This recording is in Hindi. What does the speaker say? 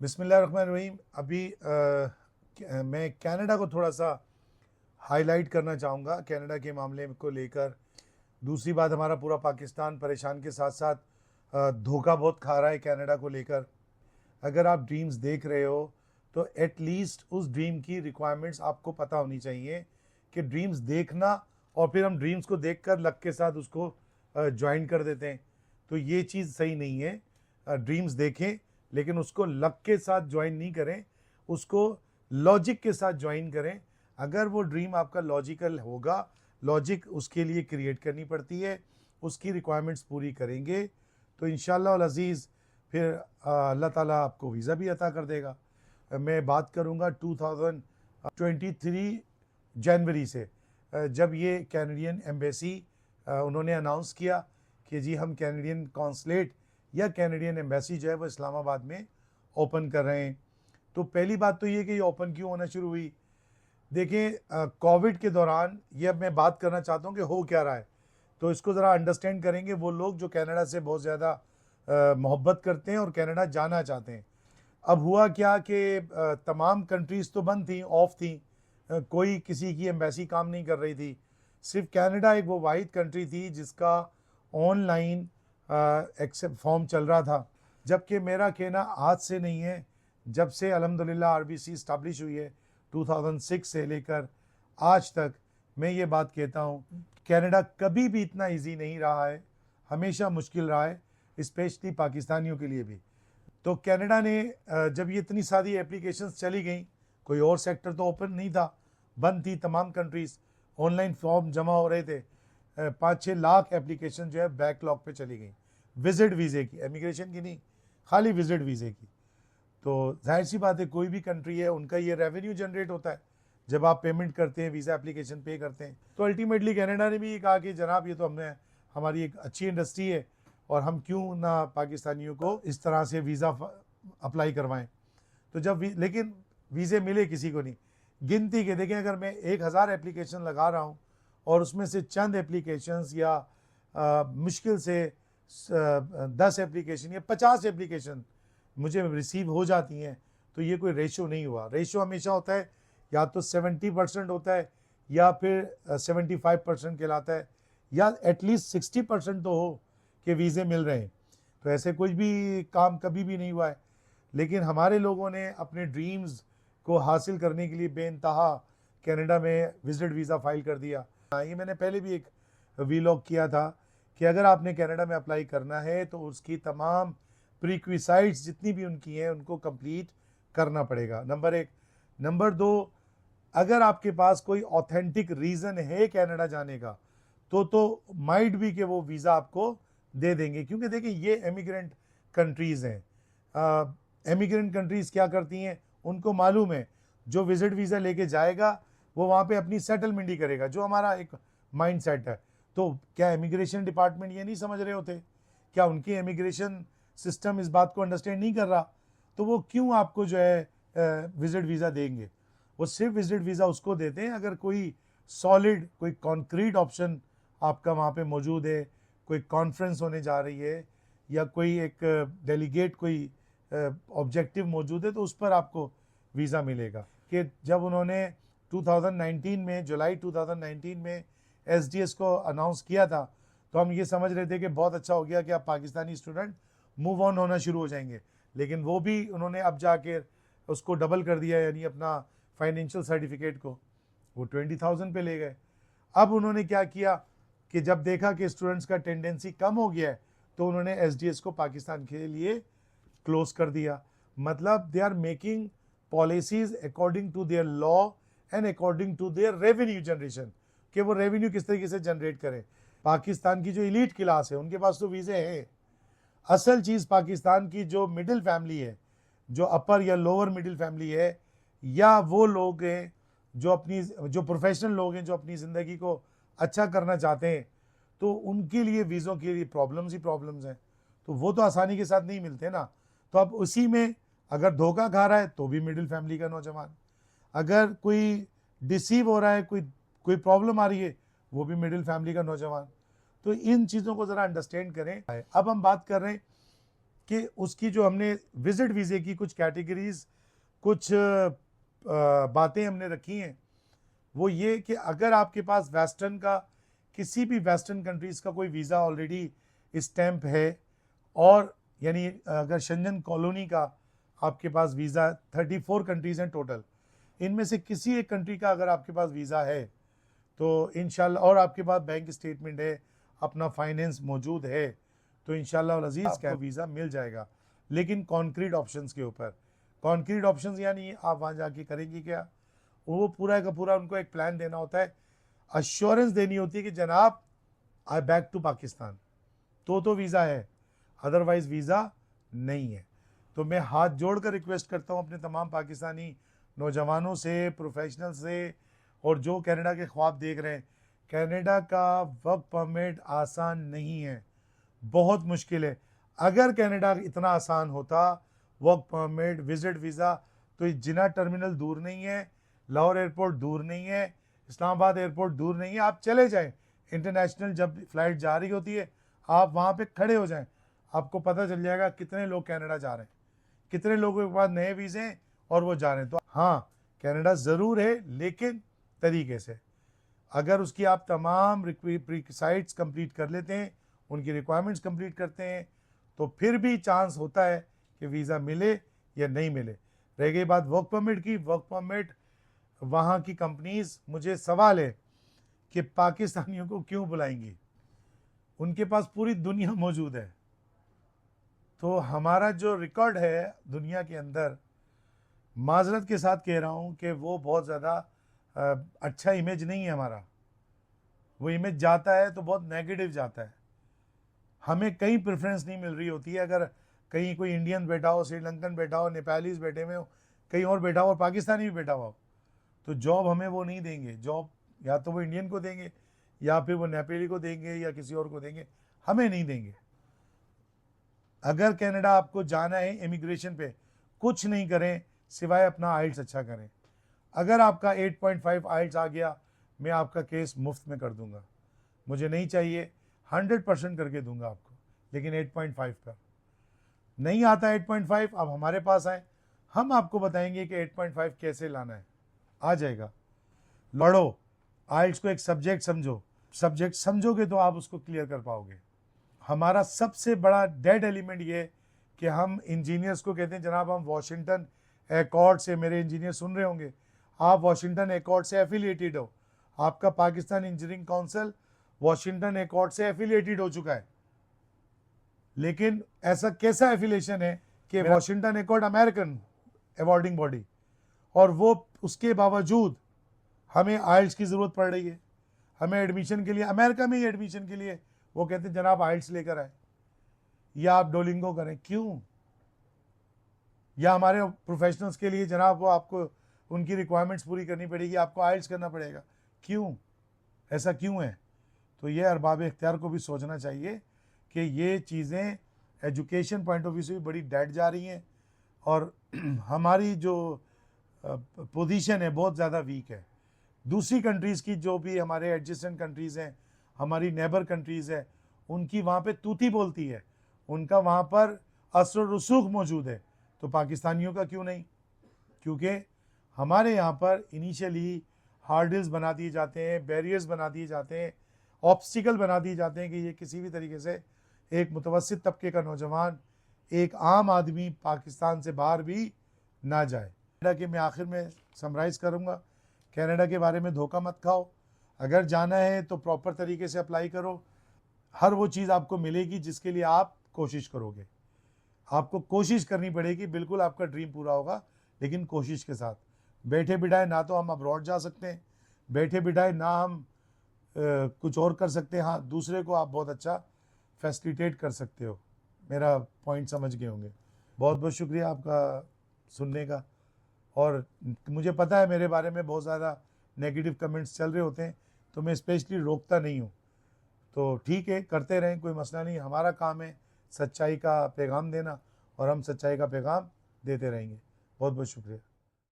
बिस्मिल्लाहिर्रहमानिर्रहीम। अभी मैं कनाडा को थोड़ा सा हाईलाइट करना चाहूँगा कनाडा के मामले को लेकर। दूसरी बात, हमारा पूरा पाकिस्तान परेशान के साथ साथ धोखा बहुत खा रहा है कनाडा को लेकर। अगर आप ड्रीम्स देख रहे हो तो एटलीस्ट उस ड्रीम की रिक्वायरमेंट्स आपको पता होनी चाहिए कि ड्रीम्स देखना, और फिर हम ड्रीम्स को देखकर लक के साथ उसको ज्वाइन कर देते हैं, तो ये चीज़ सही नहीं है। ड्रीम्स देखें लेकिन उसको लक के साथ ज्वाइन नहीं करें, उसको लॉजिक के साथ ज्वाइन करें। अगर वो ड्रीम आपका लॉजिकल होगा, लॉजिक उसके लिए क्रिएट करनी पड़ती है, उसकी रिक्वायरमेंट्स पूरी करेंगे तो इंशाअल्लाह अल अज़ीज़ फिर अल्लाह ताला आपको वीज़ा भी अता कर देगा। मैं बात करूँगा 2023 जनवरी से, जब ये कैनेडियन एम्बेसी उन्होंने अनाउंस किया कि जी हम कैनेडियन कॉन्सुलेट या कैनेडियन एम्बेसी जो है वो इस्लामाबाद में ओपन कर रहे हैं। तो पहली बात तो ये कि ये ओपन क्यों होना शुरू हुई। देखें, कोविड के दौरान ये अब मैं बात करना चाहता हूँ कि हो क्या रहा है, तो इसको ज़रा अंडरस्टैंड करेंगे वो लोग जो कनाडा से बहुत ज़्यादा मोहब्बत करते हैं और कनाडा जाना चाहते हैं। अब हुआ क्या कि तमाम कंट्रीज़ तो बंद थी, ऑफ थी, कोई किसी की एम्बेसी काम नहीं कर रही थी। सिर्फ कनाडा एक वो वाहिद कंट्री थी जिसका ऑनलाइन एक्सेप्ट फॉर्म चल रहा था। जबकि मेरा कहना आज से नहीं है, जब से अल्हम्दुलिल्लाह आरबीसी इस्टेब्लिश हुई है 2006 से लेकर आज तक, मैं ये बात कहता हूँ कनाडा कभी भी इतना इजी नहीं रहा है, हमेशा मुश्किल रहा है, स्पेशली पाकिस्तानियों के लिए भी। तो कनाडा ने जब ये इतनी सारी एप्लीकेशंस चली गई, कोई और सेक्टर तो ओपन नहीं था, बंद थी तमाम कंट्रीज़, ऑनलाइन फॉर्म जमा हो रहे थे, 5-6 लाख एप्लीकेशन जो है बैकलॉग पे चली गई विजिट वीज़े की, इमिग्रेशन की नहीं, खाली विजिट वीज़े की। तो जाहिर सी बात है कोई भी कंट्री है उनका ये रेवेन्यू जनरेट होता है जब आप पेमेंट करते हैं, वीज़ा एप्लीकेशन पे करते हैं। तो अल्टीमेटली कनाडा ने भी ये कहा कि जनाब ये तो हमारी एक अच्छी इंडस्ट्री है और हम क्यों ना पाकिस्तानियों को इस तरह से वीज़ा अप्लाई करवाएं। तो लेकिन वीज़े मिले किसी को नहीं, गिनती के। देखें, अगर मैं 1000 एप्लीकेशन लगा रहा हूँ और उसमें से चंद एप्लीकेशंस या मुश्किल से 10 एप्लीकेशन या 50 एप्लीकेशन मुझे रिसीव हो जाती हैं, तो ये कोई रेशो नहीं हुआ। रेशो हमेशा होता है या तो 70% होता है या फिर 75% कहलाता है, या एटलीस्ट 60% तो हो कि वीज़े मिल रहे हैं। तो ऐसे कोई भी काम कभी भी नहीं हुआ है। लेकिन हमारे लोगों ने अपने ड्रीम्स को हासिल करने के लिए बेइंतहा कनाडा में विजिट वीज़ा फाइल कर दिया। ये मैंने पहले भी एक वीलॉग किया था कि अगर आपने कनाडा में अप्लाई करना है तो उसकी तमाम प्रीक्विसाइट्स जितनी भी उनकी हैं उनको कंप्लीट करना पड़ेगा, नंबर 1। नंबर 2, अगर आपके पास कोई ऑथेंटिक रीज़न है कनाडा जाने का तो माइट भी कि वो वीज़ा आपको दे देंगे, क्योंकि देखिए ये एमिग्रेंट कंट्रीज़ हैं। एमिग्रेंट कंट्रीज़ क्या करती हैं, उनको मालूम है जो विजिट वीज़ा लेके जाएगा वो वहाँ पे अपनी सेटलमेंट ही करेगा, जो हमारा एक माइंड सेट है। तो क्या इमिग्रेशन डिपार्टमेंट ये नहीं समझ रहे होते, क्या उनकी इमिग्रेशन सिस्टम इस बात को अंडरस्टैंड नहीं कर रहा, तो वो क्यों आपको जो है विजिट वीज़ा देंगे। वो सिर्फ विजिट वीज़ा उसको देते हैं अगर कोई सॉलिड, कोई कॉन्क्रीट ऑप्शन आपका वहाँ पे मौजूद है, कोई कॉन्फ्रेंस होने जा रही है या कोई एक डेलीगेट कोई ऑब्जेक्टिव मौजूद है, तो उस पर आपको वीज़ा मिलेगा। कि जब उन्होंने 2019 में, जुलाई 2019 में एसडीएस को अनाउंस किया था, तो हम ये समझ रहे थे कि बहुत अच्छा हो गया कि अब पाकिस्तानी स्टूडेंट मूव ऑन होना शुरू हो जाएंगे। लेकिन वो भी उन्होंने अब जाके उसको डबल कर दिया, यानी अपना फाइनेंशियल सर्टिफिकेट को वो 20,000 पे ले गए। अब उन्होंने क्या किया कि जब देखा कि स्टूडेंट्स का टेंडेंसी कम हो गया है, तो उन्होंने एसडीएस को पाकिस्तान के लिए क्लोज कर दिया। मतलब they are making policies according to their law and according to their revenue generation, कि वो रेवेन्यू किस तरीके से जनरेट करें। पाकिस्तान की जो इलीट क्लास है उनके पास तो वीज़े हैं। असल चीज़ पाकिस्तान की जो मिडिल फैमिली है, जो अपर या लोअर मिडिल फैमिली है, या वो लोग हैं जो प्रोफेशनल लोग हैं जो अपनी ज़िंदगी को अच्छा करना चाहते हैं, तो उनके लिए वीज़ों के लिए प्रॉब्लम्स ही प्रॉब्लम्स हैं। तो वो तो आसानी के साथ नहीं मिलते ना। तो अब उसी में अगर धोखा खा रहा है तो भी मिडिल फैमिली का नौजवान, अगर कोई डिसीव हो रहा है, कोई प्रॉब्लम आ रही है, वो भी मिडिल फैमिली का नौजवान। तो इन चीज़ों को ज़रा अंडरस्टैंड करें। अब हम बात कर रहे हैं कि उसकी जो हमने विजिट वीज़े की कुछ कैटेगरीज, कुछ बातें हमने रखी हैं, वो ये कि अगर आपके पास वेस्टर्न का, किसी भी वेस्टर्न कंट्रीज़ का कोई वीज़ा ऑलरेडी स्टैम्प है, और यानी अगर शेंजन कॉलोनी का आपके पास वीज़ा, 34 कंट्रीज़ हैं टोटल, इनमें से किसी एक कंट्री का अगर आपके पास वीज़ा है तो इंशाल्लाह, और आपके पास बैंक स्टेटमेंट है, अपना फाइनेंस मौजूद है, तो इंशाल्लाह वल अज़ीज़ का वीज़ा मिल जाएगा। लेकिन कॉन्क्रीट ऑप्शंस के ऊपर, कॉन्क्रीट ऑप्शंस यानी आप वहाँ जाके करेंगे क्या, वो पूरा का पूरा उनको एक प्लान देना होता है, अश्योरेंस देनी होती है कि जनाब आई बैक टू पाकिस्तान, तो वीज़ा है, अदरवाइज़ वीज़ा नहीं है। तो मैं हाथ जोड़कर रिक्वेस्ट करता हूँ अपने तमाम पाकिस्तानी नौजवानों से, प्रोफेशनल से, और जो कनाडा के ख्वाब देख रहे हैं, कनाडा का वर्क परमिट आसान नहीं है, बहुत मुश्किल है। अगर कनाडा इतना आसान होता, वर्क परमिट, विजिट वीज़ा, तो ये जिना टर्मिनल दूर नहीं है, लाहौर एयरपोर्ट दूर नहीं है, इस्लामाबाद एयरपोर्ट दूर नहीं है, आप चले जाएं, इंटरनेशनल जब फ्लाइट जा रही होती है आप वहाँ पे खड़े हो जाएं, आपको पता चल जाएगा कितने लोग कनाडा जा रहे हैं, कितने लोगों के पास नए वीज़े हैं और वो जा रहे हैं। तो हाँ, कनाडा ज़रूर है, लेकिन तरीके से, अगर उसकी आप तमाम साइट्स कंप्लीट कर लेते हैं, उनकी रिक्वायरमेंट्स कंप्लीट करते हैं, तो फिर भी चांस होता है कि वीज़ा मिले या नहीं मिले। रह गई बात वर्क परमिट की, वर्क परमिट वहाँ की कंपनीज, मुझे सवाल है कि पाकिस्तानियों को क्यों बुलाएंगी, उनके पास पूरी दुनिया मौजूद है। तो हमारा जो रिकॉर्ड है दुनिया के अंदर, माजरत के साथ कह रहा हूँ कि वो बहुत ज़्यादा अच्छा इमेज नहीं है हमारा। वो इमेज जाता है तो बहुत नेगेटिव जाता है, हमें कहीं प्रेफरेंस नहीं मिल रही होती है। अगर कहीं कोई इंडियन बैठा हो, श्रीलंकन बैठा हो, नेपालीज बैठे हुए हो, कहीं और बैठा हो और पाकिस्तानी भी बैठा हुआ हो, तो जॉब हमें वो नहीं देंगे। जॉब या तो वो इंडियन को देंगे, या फिर वो नेपाली को देंगे, या किसी और को देंगे, हमें नहीं देंगे। अगर कनाडा आपको जाना है इमिग्रेशन पे, कुछ नहीं करें सिवाय अपना आइल्स अच्छा करें। अगर आपका 8.5 आइल्स आ गया, मैं आपका केस मुफ्त में कर दूंगा, मुझे नहीं चाहिए, 100% करके दूंगा आपको, लेकिन 8.5 पर नहीं आता। 8.5 अब हमारे पास आए, हम आपको बताएंगे कि 8.5 कैसे लाना है, आ जाएगा। लड़ो, आइल्स को एक सब्जेक्ट समझो, सब्जेक्ट समझोगे तो आप उसको क्लियर कर पाओगे। हमारा सबसे बड़ा डेड एलिमेंट ये कि हम इंजीनियर्स को कहते हैं जनाब हम वाशिंगटन एकॉर्ड से, मेरे इंजीनियर सुन रहे होंगे, आप वाशिंगटन एकॉर्ड से एफिलिएटेड हो, आपका Pakistan engineering council Washington accord से एफिलिएटेड हो चुका है। लेकिन ऐसा कैसा एफिलिएशन है कि Washington accord American awarding body, और वो उसके बावजूद हमें आइल्स की ज़रूरत पड़ रही है। हमें एडमिशन के लिए, अमेरिका में ही एडमिशन के लिए वो कहते हैं जनाब आइल्स लेकर आए, या आप डोलिंगो करें, क्यों? या हमारे प्रोफेशनल्स के लिए जनाब वो आपको उनकी रिक्वायरमेंट्स पूरी करनी पड़ेगी, आपको आइल्स करना पड़ेगा, क्यों? ऐसा क्यों है? तो ये अरबाब इख्तियार को भी सोचना चाहिए कि ये चीज़ें एजुकेशन पॉइंट ऑफ व्यू से भी बड़ी डेड जा रही हैं, और हमारी जो पोजीशन है बहुत ज़्यादा वीक है। दूसरी कंट्रीज़ की, जो भी हमारे एडजेसेंट कंट्रीज़ हैं, हमारी नेबर कंट्रीज़ है, उनकी वहाँ पे तूती बोलती है, उनका वहाँ पर असर रसूख मौजूद है, तो पाकिस्तानियों का क्यों नहीं? क्योंकि हमारे यहाँ पर इनिशियली हार्डल्स बना दिए जाते हैं, बैरियर्स बना दिए जाते हैं, ऑब्स्टिकल बना दिए जाते हैं कि ये किसी भी तरीके से एक मुतवस्सित तबके का नौजवान, एक आम आदमी पाकिस्तान से बाहर भी ना जाए। कनाडा के मैं आखिर में समराइज़ करूँगा, कनाडा के बारे में धोखा मत खाओ, अगर जाना है तो प्रॉपर तरीके से अप्लाई करो, हर वो चीज़ आपको मिलेगी जिसके लिए आप कोशिश करोगे। आपको कोशिश करनी पड़ेगी, बिल्कुल आपका ड्रीम पूरा होगा, लेकिन कोशिश के साथ। बैठे बिठाए ना तो हम अब्रॉड जा सकते हैं, बैठे बिठाए ना हम कुछ और कर सकते हैं। हाँ, दूसरे को आप बहुत अच्छा फैसिलिटेट कर सकते हो। मेरा पॉइंट समझ गए होंगे। बहुत बहुत शुक्रिया आपका सुनने का, और मुझे पता है मेरे बारे में बहुत ज़्यादा नेगेटिव कमेंट्स चल रहे होते हैं, तो मैं स्पेशली रोकता नहीं हूँ। तो ठीक है, करते रहें, कोई मसला नहीं। हमारा काम है सच्चाई का पैगाम देना, और हम सच्चाई का पैगाम देते रहेंगे। बहुत बहुत शुक्रिया।